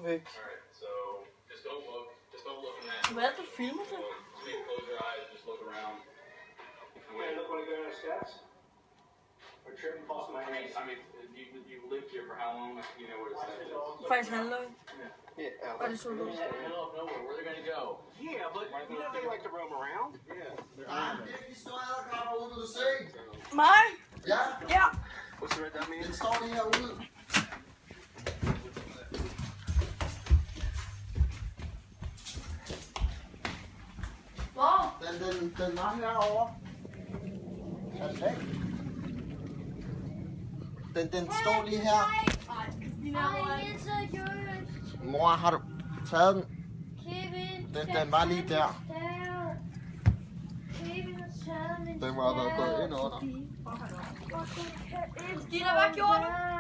perfekt. Hvad er det, du filmer til? Faktisk handler det. Yeah, Og det så ud. Yeah, but you know they like to roam around. Mig? Ja, Ja. What's the red that mean? den står lige herude. Hvor? Den var herovre. Perfekt. Den står lige her. Ej, så seriøst. Mor, har du taget den? Kevin, Den var lige der. Kevin har taget min Den må have været gået ind under. stav. Stina, hvad gjorde du?